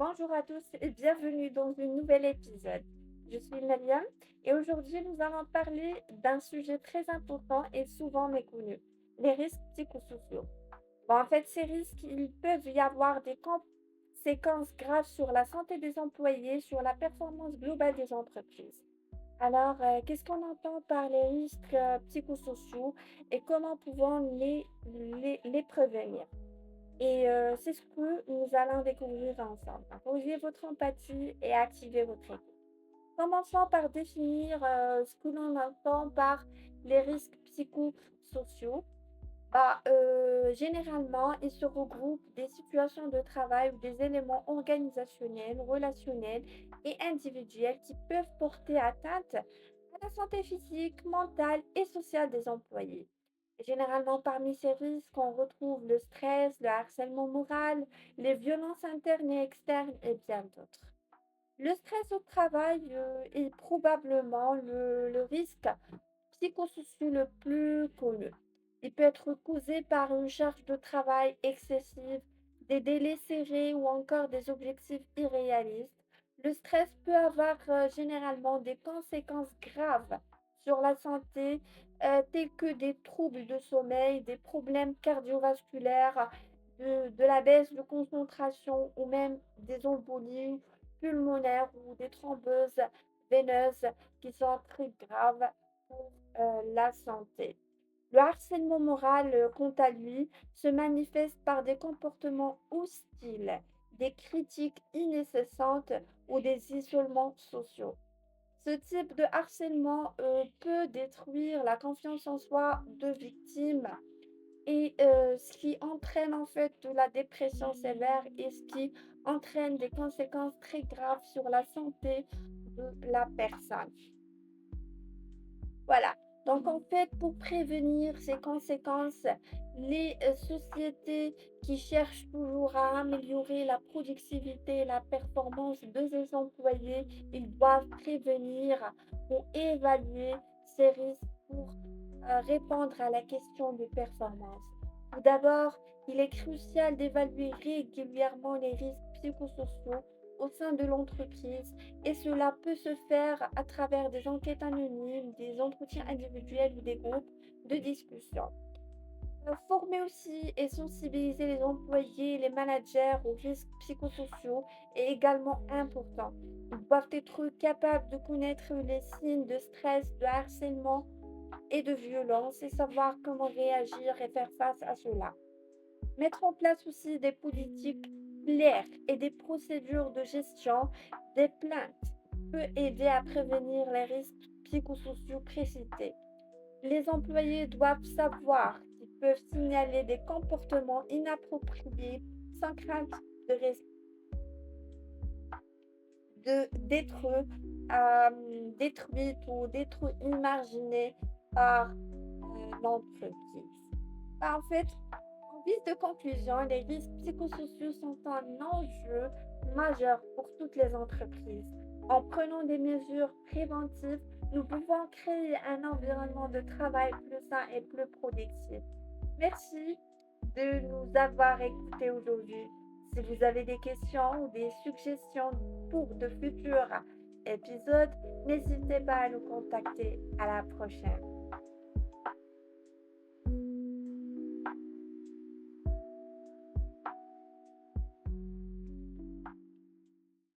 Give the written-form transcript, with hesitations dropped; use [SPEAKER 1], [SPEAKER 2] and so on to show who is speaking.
[SPEAKER 1] Bonjour à tous et bienvenue dans un nouvel épisode. Je suis Mariam et aujourd'hui nous allons parler d'un sujet très important et souvent méconnu, les risques psychosociaux. En fait, ces risques, il peuvent y avoir des conséquences graves sur la santé des employés, sur la performance globale des entreprises. Alors, qu'est-ce qu'on entend par les risques psychosociaux et comment pouvons les prévenir? Et c'est ce que nous allons découvrir ensemble. Posez votre empathie et activez votre écoute. Commençons par définir ce que l'on entend par les risques psychosociaux. Généralement, ils se regroupent des situations de travail ou des éléments organisationnels, relationnels et individuels qui peuvent porter atteinte à la santé physique, mentale et sociale des employés. Généralement, parmi ces risques, on retrouve le stress, le harcèlement moral, les violences internes et externes et bien d'autres. Le stress au travail est probablement le risque psychosocial le plus connu. Il peut être causé par une charge de travail excessive, des délais serrés ou encore des objectifs irréalistes. Le stress peut avoir généralement des conséquences graves sur la santé, telles que des troubles de sommeil, des problèmes cardiovasculaires, de la baisse de concentration ou même des embolies pulmonaires ou des thromboses veineuses qui sont très graves pour la santé. Le harcèlement moral, quant à lui, se manifeste par des comportements hostiles, des critiques incessantes ou des isolements sociaux. Ce type de harcèlement peut détruire la confiance en soi de victimes et ce qui entraîne en fait de la dépression sévère et ce qui entraîne des conséquences très graves sur la santé de la personne. Voilà. Donc, en fait, pour prévenir ces conséquences, les sociétés qui cherchent toujours à améliorer la productivité et la performance de ses employés, ils doivent prévenir ou évaluer ces risques pour répondre à la question de performance. Tout d'abord, il est crucial d'évaluer régulièrement les risques psychosociaux au sein de l'entreprise et cela peut se faire à travers des enquêtes anonymes, des entretiens individuels ou des groupes de discussion. Former aussi et sensibiliser les employés et les managers aux risques psychosociaux est également important. Ils doivent être capables de connaître les signes de stress, de harcèlement et de violence et savoir comment réagir et faire face à cela. Mettre en place aussi des politiques claires et des procédures de gestion des plaintes peut aider à prévenir les risques psychosociaux précités. Les employés doivent savoir qu'ils peuvent signaler des comportements inappropriés sans crainte de d'être détruite ou d'être imaginée par l'entreprise. En fait, en guise de conclusion, les risques psychosociaux sont un enjeu majeur pour toutes les entreprises. En prenant des mesures préventives, nous pouvons créer un environnement de travail plus sain et plus productif. Merci de nous avoir écoutés aujourd'hui. Si vous avez des questions ou des suggestions pour de futurs épisodes, n'hésitez pas à nous contacter. À la prochaine.